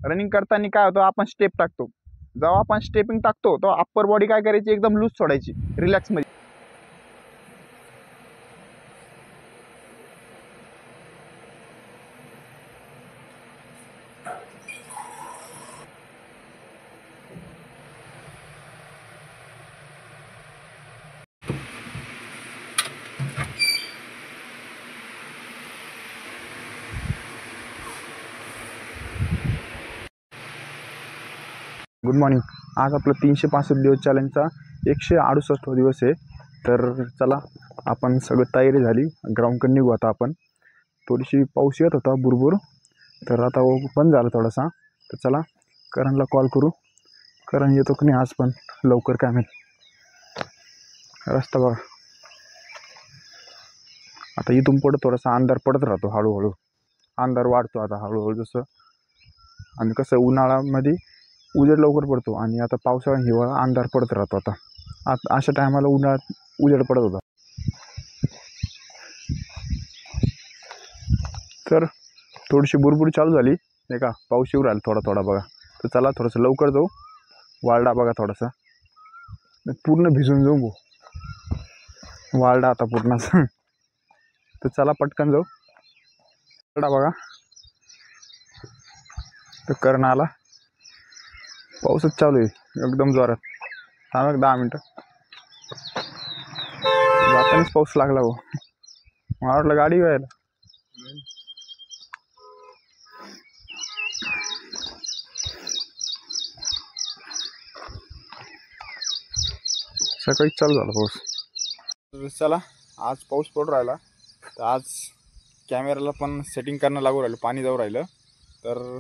Running करताना काय होतं, आपण स्टेप टाकतो. जेव्हा आपण स्टेपिंग टाकतो तेव्हा अप्पर बॉडी काय करायची, एकदम लूज सोडायची, रिलॅक्स मध्ये. Good morning. आज आपलं 365 दिवस चॅलेंजचा 168 दिवस आहे. तर चला, आपण सगळं तयारी झाली, ग्राउंडकडे निघू आता आपण. थोडीशी पाऊस येत होता बुरबुर, तर आता बंद झाला थोडासा. तर चला करणला कॉल करू. करण येतो की नाही आज पण लवकर, काय माहीत. रस्ता बघा, आता इथून पुढं थोडासा अंधार पडत राहतो, हळूहळू अंधार वाढतो आता हळूहळू जसं. आणि कसं उन्हाळ्यामध्ये उजेड लवकर पडतो आणि आता पावसाळा हिवाळा अंधार पडत राहतो. आता अशा टायमाला उन्हाळ्यात उजेड पडत होता. तर थोडीशी बुरबुरी चालू झाली नाही का, पाऊस येऊ राहिला थोडा थोडा बघा. तर चला थोडंसं लवकर जाऊ. वाळडा बघा थोडासा, पूर्ण भिजून जाऊ वाळडा आता पूर्ण. तर चला पटकन जाऊ. वाळडा बघा, तर करण आला. पाऊसच चालू आहे एकदम जोरात. थांब एक 10 मिनटं. जातानीच पाऊस लागला हो, मला वाटलं गाडी व्हायला. सकाळीच चालू झाला पाऊस. तर चला, आज पाऊस पडू राहिला, तर आज कॅमेराला पण सेटिंग करणं लागू राहिलं, पाणी जाऊ राहिलं. तर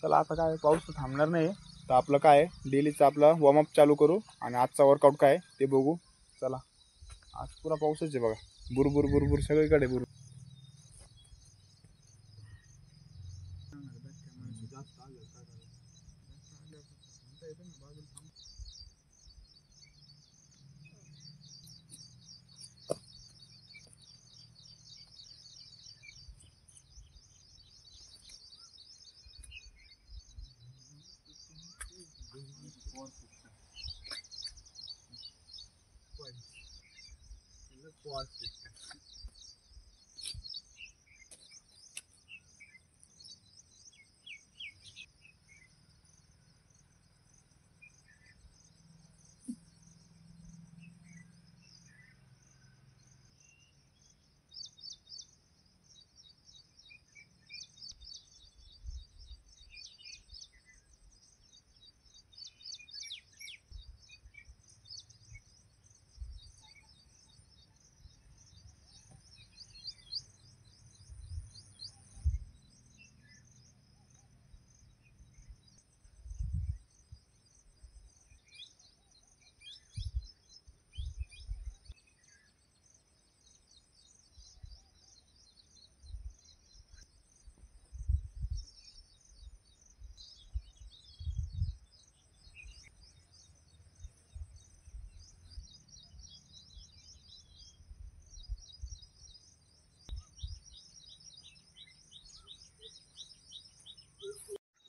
चला आता काय, पाऊस तर थांबणार नाही. तर आपलं काय डेलीचं आपलं वॉर्मअप चालू करू आणि आजचा वर्कआउट काय ते बघू. चला, आज पुरा पाऊसच आहे बघा, बुरबुर बुरबुर सगळीकडे बुरबुर.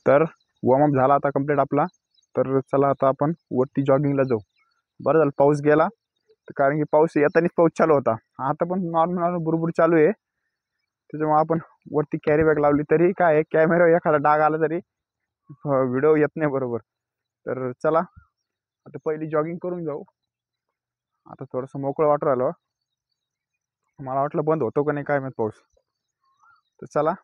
तर वॉर्मअप झाला आता कंप्लीट आपला. तर चला आता आपण वरती जॉगिंगला जाऊ. बरं झालं पाऊस गेला, तर कारण की पाऊस येतानीच पाऊस चालू होता. आता पण नॉर्मल बुरबुर चालू आहे, त्याच्यामुळे आपण वरती कॅरी बॅग लावली तरी काय आहे, कॅमेरा एखादा डाग आला तरी व्हिडिओ येत नाही बरोबर. तर चला आता पहिली जॉगिंग करून जाऊ. आता थोडंसं मोकळं वाटू राहिलं, मला वाटलं बंद होतो का नाही काय माहित पाऊस. तर चला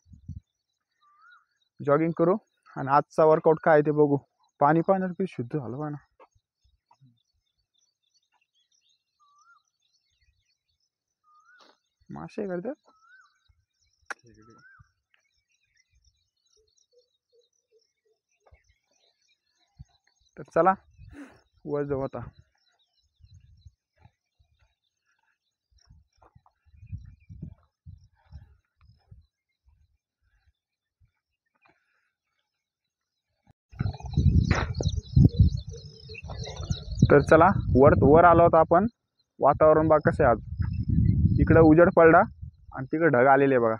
जॉगिंग करू आणि आजचा वर्कआउट काय ते बघू. पाणी पाहणार की शुद्ध झालं पाहिजे ना. मासे करतात. तर चला वर जाऊ आता. तर चला वर आलो होतो आपण. वातावरण बघा कसं आहे आज. इकडं उजेड पडला आणि तिकडे ढग आलेले बघा.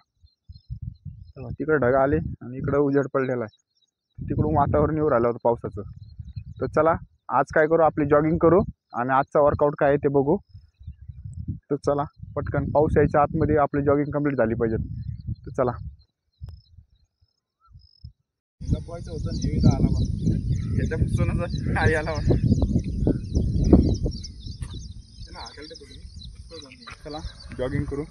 तिकडे ढग आले आणि इकडं उजेड पडलेला आहे. तिकडून वातावरण येऊ राहिलं होतं पावसाचं. तर चला आज काय करू, आपली जॉगिंग करू आणि आजचा वर्कआउट काय आहे ते बघू. तर चला पटकन, पाऊस यायच्या आतमध्ये आपली जॉगिंग कंप्लीट झाली पाहिजे. तर चला. लपवायचं होतं नेहमी तर आला बा ह्याच्यापासूनच काय आला बा. चला जॉगिंग करू.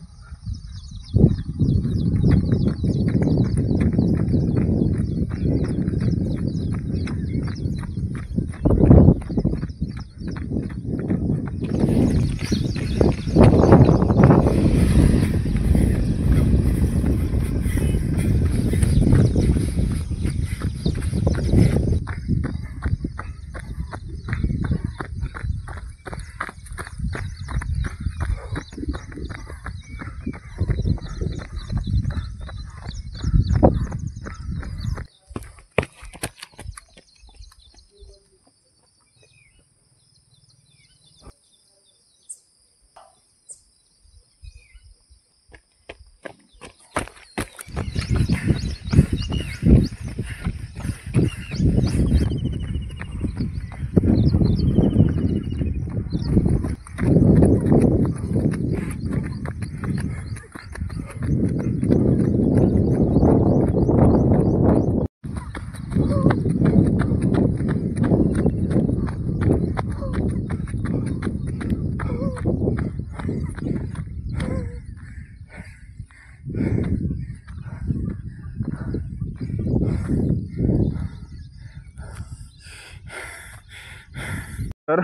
तर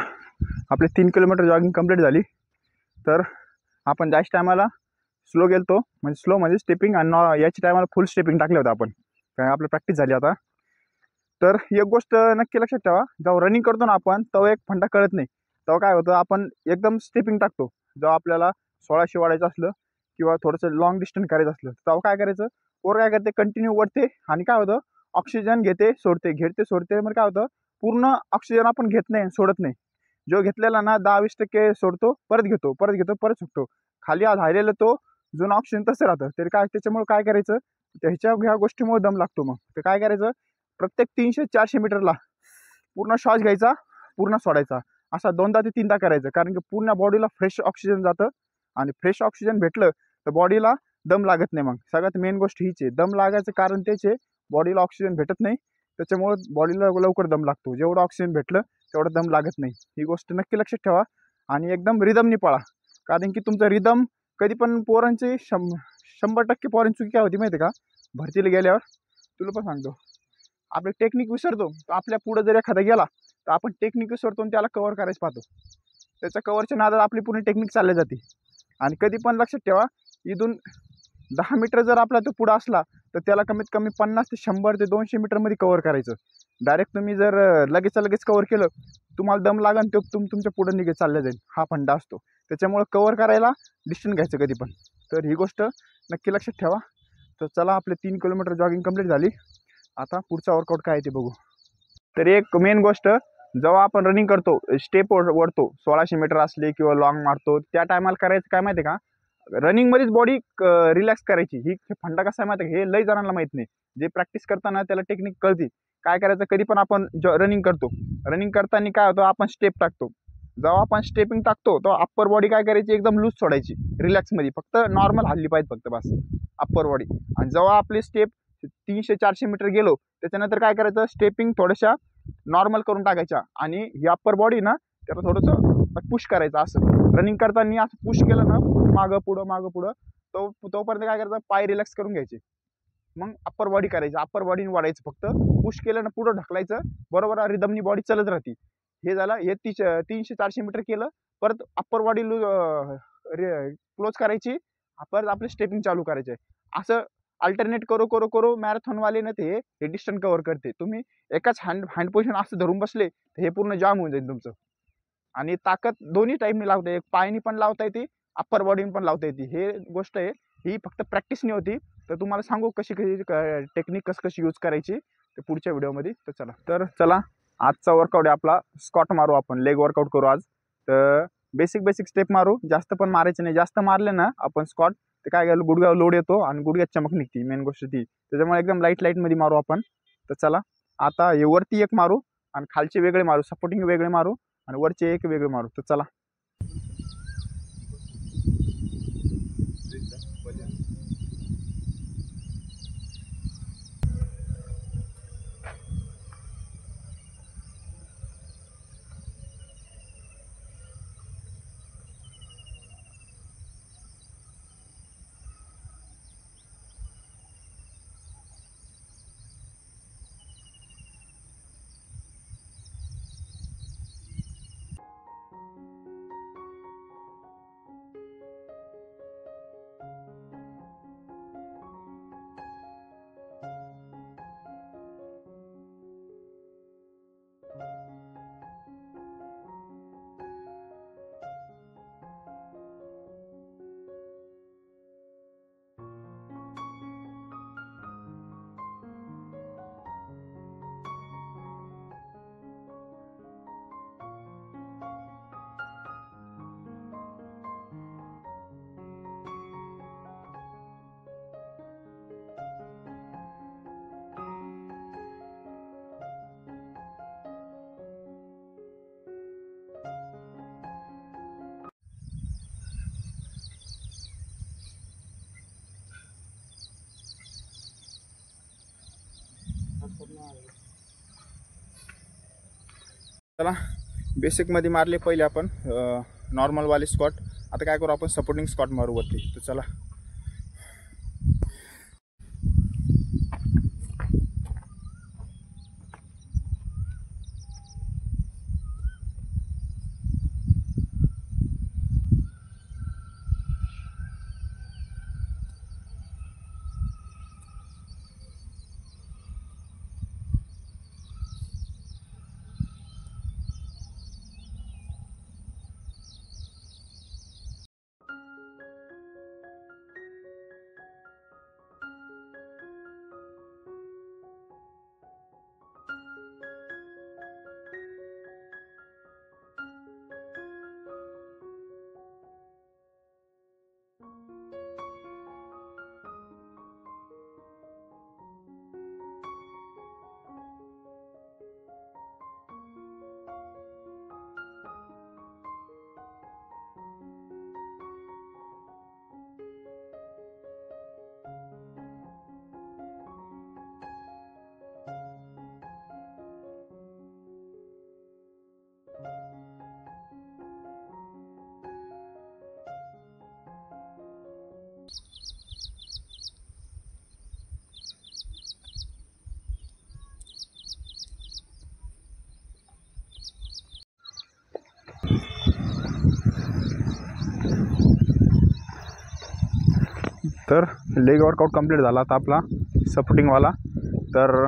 आपले 3 किलोमीटर जॉगिंग कंप्लीट झाली. तर आपण जास्त टायमाला स्लो गेलतो, म्हणजे स्लो म्हणजे स्टेपिंग, आणि याच्या टायमाला फुल स्टेपिंग टाकले होते आपण, कारण आपली प्रॅक्टिस झाली आता. तर एक गोष्ट नक्की लक्षात ठेवा, जेव्हा रनिंग करतो ना आपण तेव्हा एक फंडा कळत नाही. तेव्हा काय होतं, आपण एकदम स्टेपिंग टाकतो. जेव्हा आपल्याला 1600 वाढायचं असलं किंवा थोडंसं लॉंग डिस्टन्स करायचं असलं तेव्हा काय करायचं, वर काय करते, कंटिन्यू वरते आणि काय होतं, ऑक्सिजन घेते सोडते, घेते सोडते. मग काय होतं, पूर्ण ऑक्सिजन आपण घेत नाही, सोडत नाही. जो घेतलेला ना 10-20% सोडतो, परत घेतो, परत घेतो, परत सुटतो. खाली राहिलेलं तो जुनं ऑक्सिजन तसं राहतं. तर काय, त्याच्यामुळे काय करायचं, ह्या गोष्टीमुळे दम लागतो. मग ते काय करायचं, प्रत्येक 300-400 मीटरला पूर्ण श्वास घ्यायचा, पूर्ण सोडायचा, असा 2दा ते 3दा करायचं. कारण की पूर्ण बॉडीला फ्रेश ऑक्सिजन जातं, आणि फ्रेश ऑक्सिजन भेटलं तर बॉडीला दम लागत नाही. मग सगळ्यात मेन गोष्ट हीच आहे. दम लागायचं कारण तेच आहे, बॉडीला ऑक्सिजन भेटत नाही, त्याच्यामुळं बॉडीला लवकर दम लागतो. जेवढं ऑक्सिजन भेटलं तेवढं दम लागत नाही. ही गोष्ट नक्की लक्षात ठेवा आणि एकदम रिदमनी पळा. कारण की तुमचं रिदम कधी पण, पोरांची 100% पोरांची चुकी काय होती माहिती आहे का, भरतीला गेल्यावर तुला पण सांगतो, आपले टेक्निक विसरतो. तर आपल्या पुढं जर एखादा गेला तर आपण टेक्निक विसरतो आणि त्याला कव्हर करायचं पाहतो. त्याच्या कव्हरच्या नादात आपली पूर्ण टेक्निक चालली जाते. आणि कधी पण लक्षात ठेवा, इथून 10 मीटर जर आपला तो पुढं असला तर त्याला कमीत कमी 50 ते 100 ते 200 मीटरमध्ये कव्हर करायचं. डायरेक्ट तुम्ही जर लगेच कव्हर केलं, तुम्हाला दम लागन, तो तुमच्या पुढं निघत चाललं जाईल. हा फंडा असतो. त्याच्यामुळे कव्हर करायला डिस्टन्स घ्यायचं कधी पण. तर ही गोष्ट नक्की लक्षात ठेवा. तर चला, आपले 3 किलोमीटर जॉगिंग कंप्लीट झाली. आता पुढचा वर्कआउट काय ते बघू. तर एक मेन गोष्ट, जेव्हा आपण रनिंग करतो, स्टेप वरतो, 1600 मीटर असले किंवा लॉंग मारतो, त्या टायमाला करायचं काय माहिती आहे का, रनिंगमध्येच बॉडी रिलॅक्स करायची. ही फंडा कसा आहे माहिती आहे, हे लई जणांना माहीत नाही. जे प्रॅक्टिस करताना त्याला टेक्निक कळते. काय करायचं, कधी पण आपण रनिंग करतो, रनिंग करताना काय होतं, आपण स्टेप टाकतो. जेव्हा आपण स्टेपिंग टाकतो तेव्हा अप्पर बॉडी काय करायची, एकदम लूज सोडायची, रिलॅक्समध्ये, फक्त नॉर्मल हल्ली पाहिजे फक्त, बस अप्पर बॉडी. आणि जेव्हा आपली स्टेप 300-400 मीटर गेलो त्याच्यानंतर काय करायचं, स्टेपिंग थोड्याशा नॉर्मल करून टाकायच्या, आणि ही अप्पर बॉडी ना त्याला थोडंसं पुश करायचं. असं रनिंग करताना असं पुश केलं ना, मागं पुढं तोपर्यंत काय करायचं, पाय रिलॅक्स करून घ्यायचे. मग अप्पर बॉडी करायची, अप्पर बॉडीने वाढायचं, फक्त पुश केलं ना पुढं ढकलायचं, बरोबर रिदमनी बॉडी चालत राहते. हे झालं, हे 300-400 मीटर केलं, परत अप्पर बॉडी क्लोज करायची, परत आपली स्टेपिंग चालू करायचे. असं अल्टरनेट करू मॅरेथॉनवाले ना ते हे डिस्टन्स कव्हर करते. तुम्ही एकाच हँड पोझिशन असं धरून बसले तर हे पूर्ण जाम होऊन जाईल तुमचं. आणि ताकद दोन्ही टाईपनी लावता येते, पायनी पण लावता येते, अप्पर बॉडीने पण लावता येते. हे गोष्ट आहे, ही फक्त प्रॅक्टिसनी होती. तर तुम्हाला सांगू कशी टेक्निक कशी यूज करायची ते पुढच्या व्हिडिओमध्ये. तर चला आजचा वर्कआउट आहे आपला स्क्वॉट मारू, आपण लेग वर्कआउट करू आज. तर बेसिक स्टेप मारू, जास्त पण मारायचे नाही. जास्त मारले ना आपण स्क्वॉट ते काय गेलं, गुडघ्यावर लोड येतो आणि गुडघ्यात चमक निघते, मेन गोष्ट ती. त्याच्यामुळे एकदम लाईट मध्ये मारू आपण. तर चला आता हे वरती एक मारू आणि खालचे वेगळे मारू, सपोर्टिंग वेगळे मारू आणि वरचे एक वेगळे मारू. तर चला. चला, बेसिकमध्ये मारले पहिले आपण नॉर्मलवाले स्कॉट. आता काय करू आपण, सपोर्टिंग स्कॉट मारू वरती. तर चला. तर लेग वर्कआउट कंप्लीट झाला आता आपला सपोर्टिंगवाला. तर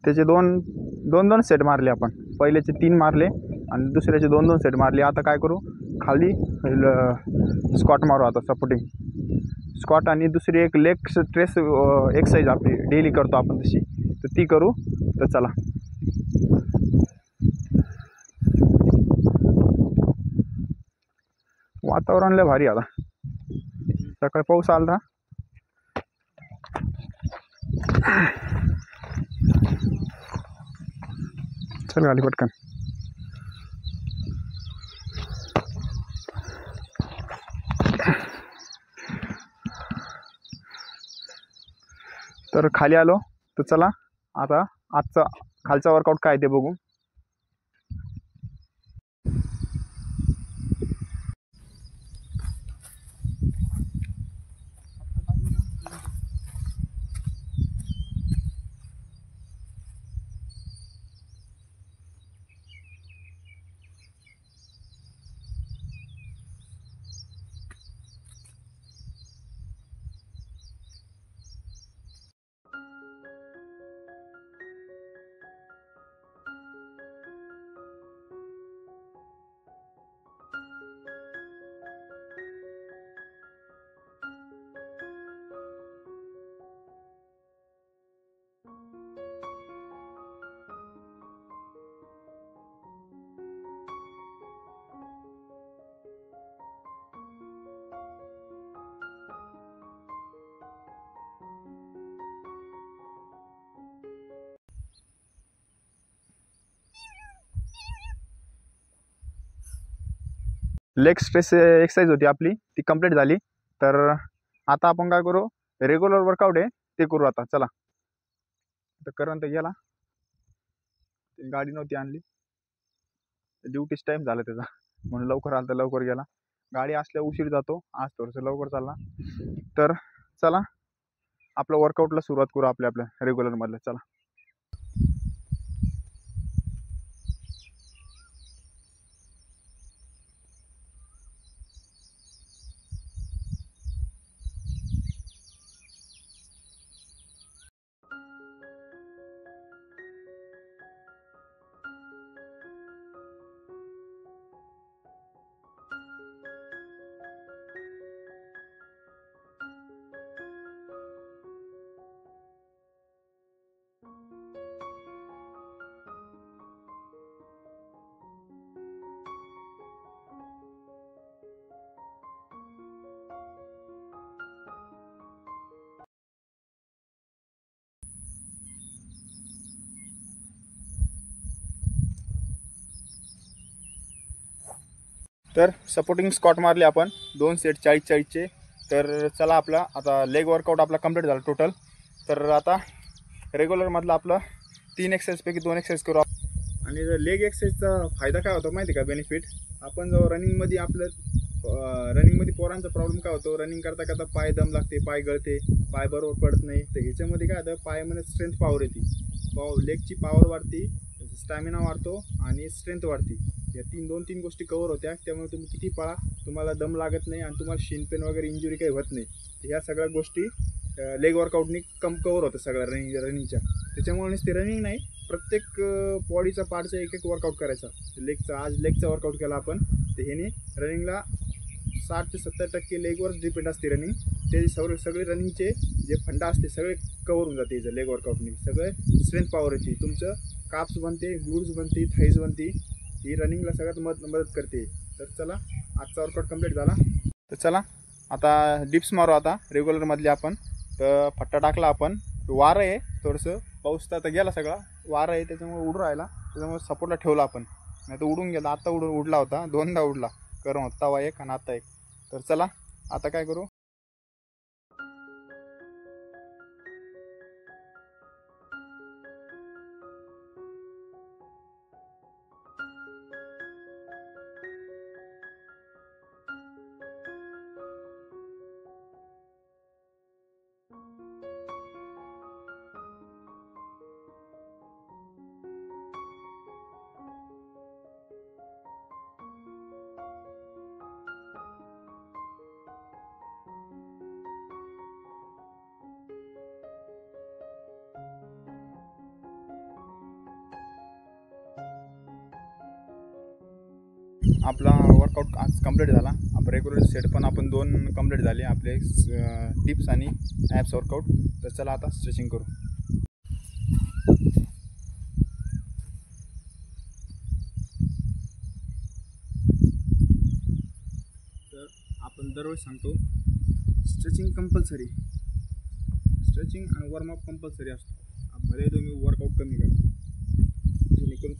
त्याचे दोन सेट मारले आपण. पहिल्याचे 3 मारले आणि दुसऱ्याचे 2 सेट मारले. आता काय करू, खाली स्क्वॉट मारू आता, सपोर्टिंग स्क्वॉट. आणि दुसरी एक लेग स्ट्रेस एक्सरसाइज आपली डेली करतो आपण तशी, तर ती करू. तर चला. वातावरण लय भारी आता, सकाळी पाऊस आला. चल गाडी पटकन. तर खाली आलो. तर चला आता आजचा खालचा वर्कआउट काय ते बघू. लेग स्ट्रेस एक्सरसाइज होती आपली ती कंप्लीट झाली. तर आता आपण काय करू, रेग्युलर वर्कआउट आहे ते करू आता. चला. तर करण तर गेला, गाडी नव्हती आणली, ड्युटीच टाईम झाला त्याचा, म्हणून लवकर आला तर लवकर गेला. गाडी असल्या उशीर जातो, आज थोडंसं लवकर चालला. तर चला आपलं वर्कआउटला सुरुवात करू आपल्या रेग्युलरमधलं. चला. तर सपोर्टिंग स्क्वॉट मारले आपण 2 सेट 40-40चे. तर चला आपला आता लेग वर्कआउट आपला कंप्लीट झाला टोटल. तर आता रेग्युलरमधलं आपलं 3 एक्सरसाइजपैकी 2 एक्सरसाइज करू. आणि लेग एक्सरसाइजचा फायदा काय होतो माहिती का, बेनिफिट. आपण जो रनिंगमध्ये रनिंगमध्ये पोरांचा प्रॉब्लेम काय होतो, रनिंग करता करता पाय दम लागते, पाय गळते, पाय बरोबर पडत नाही. तर ह्याच्यामध्ये काय होतं, पायामध्ये स्ट्रेंथ पॉवर येते, लेगची पॉवर वाढते, स्टॅमिना वाढतो आणि स्ट्रेंथ वाढते. या 2-3 गोष्टी कवर होत्या. त्यामुळे तुम्ही किती पळा, तुम्हाला दम लागत नाही आणि तुम्हाला शिन पेन वगैरे इंजुरी काही होत नाही. ह्या सगळ्या गोष्टी लेग वर्कआउटनी कवर होतं सगळ्या रनिंगच्या. त्याच्यामुळे नुसते रनिंग नाही, प्रत्येक बॉडीचा पार्टचा एक वर्कआउट करायचा. आज लेगचा वर्कआउट केला आपण, तर ह्याने रनिंगला 60 ते 70% लेगवरच डिपेंड असते रनिंग. ते सगळे रनिंगचे जे फंडा असते सगळे कवर होऊन जाते याचं लेग वर्कआउटने. सगळे स्ट्रेंथ पॉवर येते, तुमचं काप्स बनते, ग्लूड्स बनते, थाईज बनते. ही रनिंगला सगळ्यात मदत करते. तर चला आजचा वर्कआउट कंप्लीट झाला. तर चला आता डिप्स मारू आता रेग्युलरमधले आपण. तर फट्टा टाकला आपण, वारं आहे थोडंसं, पाऊस तर आता गेला सगळा, वारं आहे त्याच्यामुळे उडून राहिला, त्याच्यामुळे सपोर्टला ठेवला आपण, नाही तर उडून गेला. आता उडला होता, 2दा उडला, करून होता तवा एक आणि आता एक. तर चला आता काय करू, आपला वर्कआउट आज कंप्लीट झाला. आपण रेग्युलर सेट पण आपण 2 कंप्लीट झाले आपले टिप्स आणि ॲप्स वर्कआउट. तर चला आता स्ट्रेचिंग करू. तर आपण दररोज सांगतो स्ट्रेचिंग कंपल्सरी, स्ट्रेचिंग आणि वॉर्मअप कंपल्सरी असतो. भले तुम्ही वर्कआउट कमी करा, जेणेकरून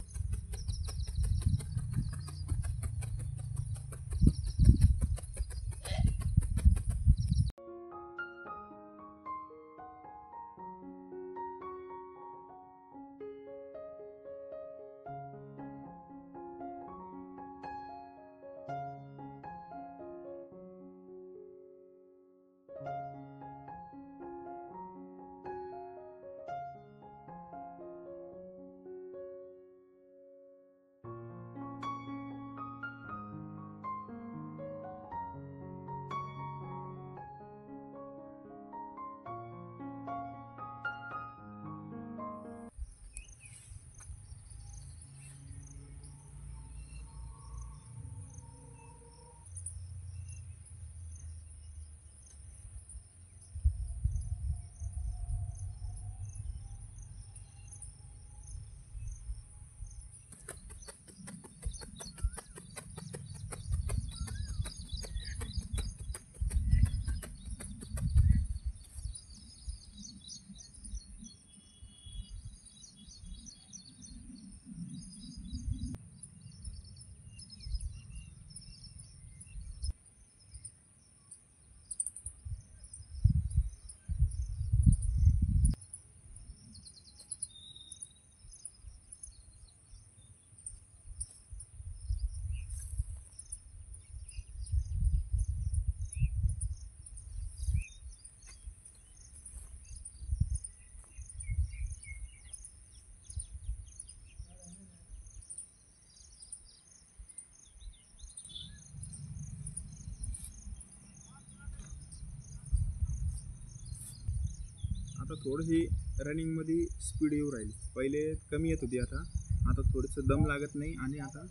आता थोडीशी रनिंगमध्ये स्पीड येऊ राहील. पहिले कमी येत होती, आता थोडंसं दम लागत नाही आणि आता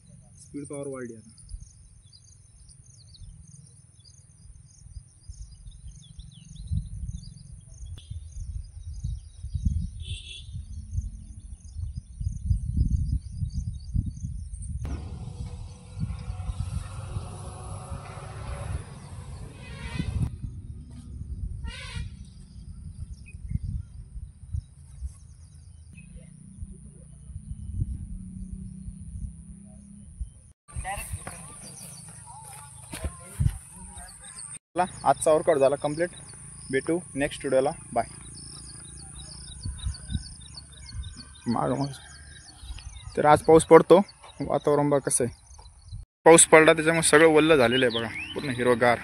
स्पीड पॉवर वाढली आता. आजचा वर्कआउट झाला कंप्लीट. भेटू नेक्स्ट व्हिडिओला. बाय. मग तर आज पाऊस पडतो. वातावरण बघा कसं आहे. पाऊस पडला त्याच्यामुळे सगळं वल्ल झालेलं आहे बघा, पूर्ण हिरवगार.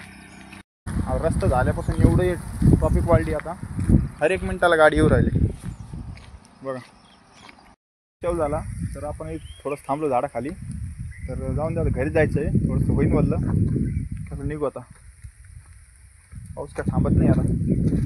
रस्ता झाल्यापासून एवढे ट्रॉफिक वाढली. आता हर एक मिनिटाला गाडी येऊ राहिली बघा. तेव्हा झाला तर आपण थोडंसं थांबलो झाडाखाली. तर जाऊन द्या, घरी जायचं आहे. थोडंसं होईन वल्ल कसं निघू. आता पाऊस काय थांबत नाही आता.